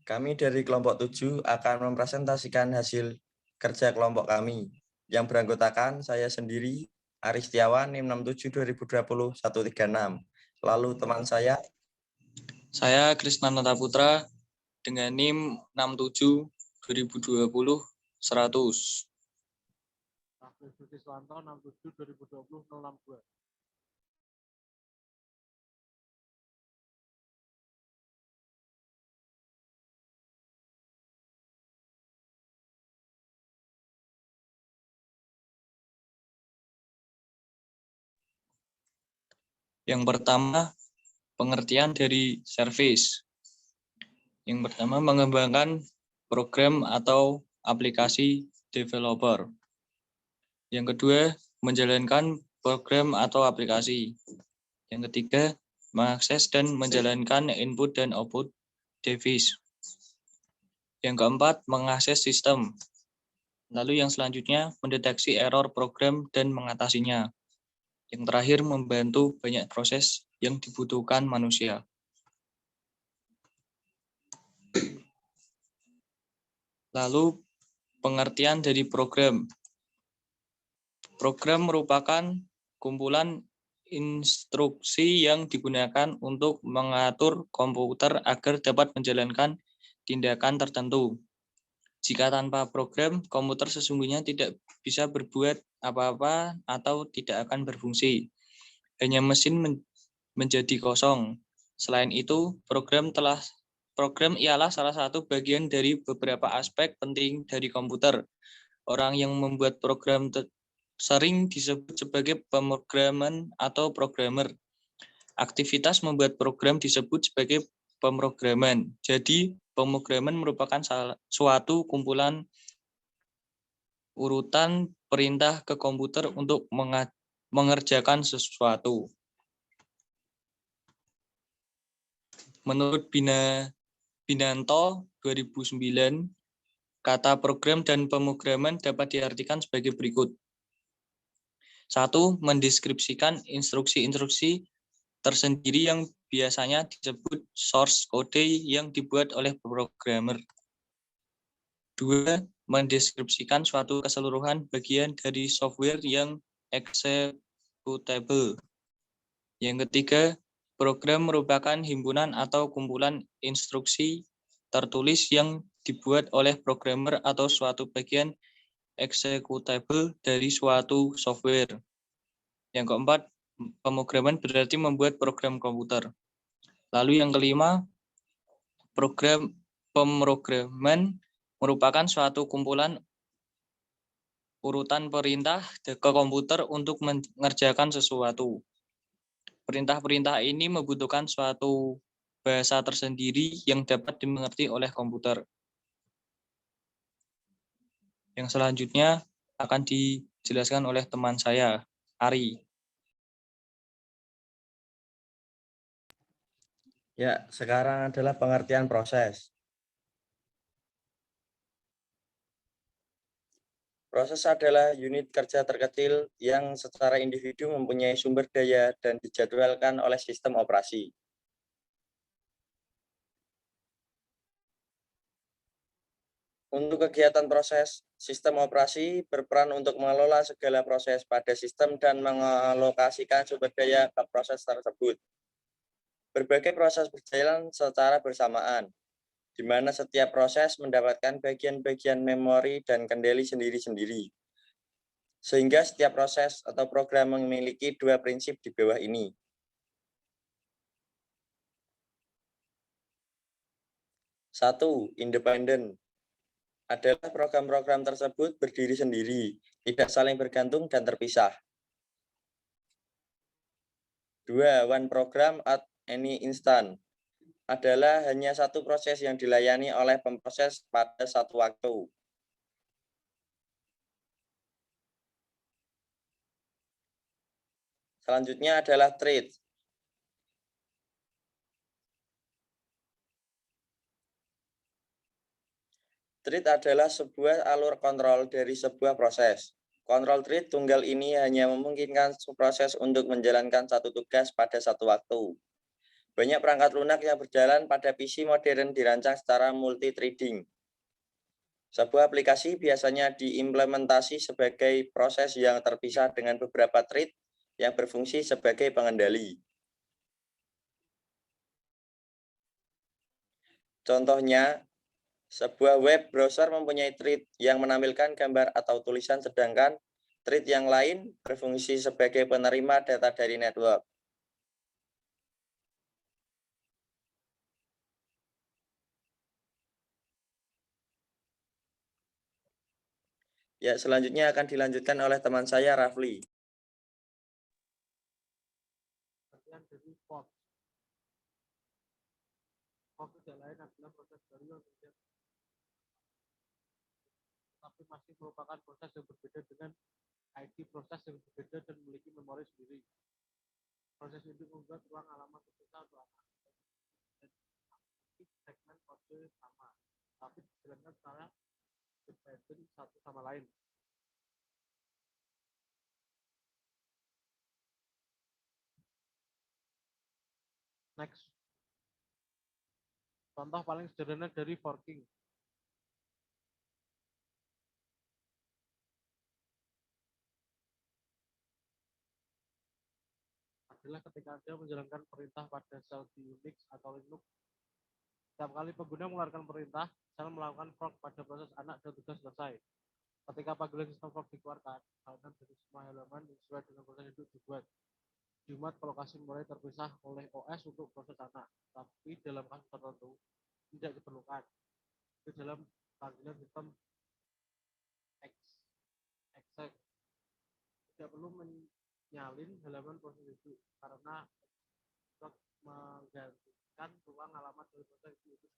Kami dari kelompok 7 akan mempresentasikan hasil kerja kelompok kami yang beranggotakan saya sendiri, Aris Setiawan, NIM 67-2020-136. Lalu teman Saya Krisnananta Putra dengan NIM 67 2020 100. Raffi Sutiswanto 67 2020 062. Yang pertama, pengertian dari service. Yang pertama, mengembangkan program atau aplikasi developer. Yang kedua, menjalankan program atau aplikasi. Yang ketiga, mengakses dan menjalankan input dan output device. Yang keempat, mengakses sistem. Lalu yang selanjutnya, mendeteksi error program dan mengatasinya. Yang terakhir, membantu banyak proses yang dibutuhkan manusia. Lalu, pengertian dari program. Program merupakan kumpulan instruksi yang digunakan untuk mengatur komputer agar dapat menjalankan tindakan tertentu. Jika tanpa program, komputer sesungguhnya tidak bisa berbuat apa-apa atau tidak akan berfungsi. Hanya mesin menjadi kosong. Selain itu, program ialah salah satu bagian dari beberapa aspek penting dari komputer. Orang yang membuat program sering disebut sebagai pemrograman atau programmer. Aktivitas membuat program disebut sebagai pemrograman. Jadi, pemrograman merupakan suatu kumpulan urutan perintah ke komputer untuk mengerjakan sesuatu. Menurut Binanto 2009, kata program dan pemrograman dapat diartikan sebagai berikut. 1. Mendeskripsikan instruksi-instruksi tersendiri yang biasanya disebut source code yang dibuat oleh programmer. 2. Mendeskripsikan suatu keseluruhan bagian dari software yang executable. Yang ketiga, program merupakan himpunan atau kumpulan instruksi tertulis yang dibuat oleh programmer atau suatu bagian executable dari suatu software. Yang keempat, pemrograman berarti membuat program komputer. Lalu yang kelima, pemrograman merupakan suatu kumpulan urutan perintah ke komputer untuk mengerjakan sesuatu. Perintah-perintah ini membutuhkan suatu bahasa tersendiri yang dapat dimengerti oleh komputer. Yang selanjutnya akan dijelaskan oleh teman saya, Ari. Ya, sekarang adalah pengertian proses. Proses adalah unit kerja terkecil yang secara individu mempunyai sumber daya dan dijadwalkan oleh sistem operasi. Untuk kegiatan proses, sistem operasi berperan untuk mengelola segala proses pada sistem dan mengalokasikan sumber daya ke proses tersebut. Berbagai proses berjalan secara bersamaan, di mana setiap proses mendapatkan bagian-bagian memori dan kendali sendiri-sendiri. Sehingga setiap proses atau program memiliki dua prinsip di bawah ini. Satu, independen. Adalah program-program tersebut berdiri sendiri, tidak saling bergantung dan terpisah. 2. One program at any instant. Adalah hanya satu proses yang dilayani oleh pemproses pada satu waktu. Selanjutnya adalah thread. Thread adalah sebuah alur kontrol dari sebuah proses. Kontrol thread tunggal ini hanya memungkinkan proses untuk menjalankan satu tugas pada satu waktu. Banyak perangkat lunak yang berjalan pada PC modern dirancang secara multi-threading. Sebuah aplikasi biasanya diimplementasi sebagai proses yang terpisah dengan beberapa thread yang berfungsi sebagai pengendali. Contohnya, sebuah web browser mempunyai thread yang menampilkan gambar atau tulisan, sedangkan thread yang lain berfungsi sebagai penerima data dari network. Ya, selanjutnya akan dilanjutkan oleh teman saya, Rafli. Bagian dari fork. Fork tidak lain adalah proses baru yang kemudian tapi masih merupakan proses yang berbeda dengan ID proses yang berbeda dan memiliki memori sendiri. Proses ini membuat ruang alamat terpisah untuk anak dan segmen kode sama, tapi dijalankan secara independen satu sama lain. Next. Contoh paling sederhana dari forking. Adalah ketika Anda menjalankan perintah pada sel di Unix atau Linux. Setiap kali pengguna mengeluarkan perintah, sel melakukan fork pada proses anak dan tugas selesai. Ketika panggilan sistem fork dikeluarkan, halaman dari semua halaman sesuai dengan proses induk dibuat. Dimuat ke lokasi memori terpisah oleh OS untuk proses anak, tapi dalam kasus tertentu tidak diperlukan. Di dalam panggilan sistem exec tidak perlu menyalin halaman proses itu karena menggantikan ruang alamat dari proses itu.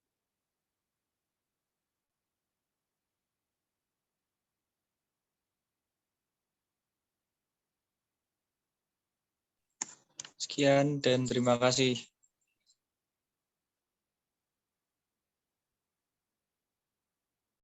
Sekian dan terima kasih.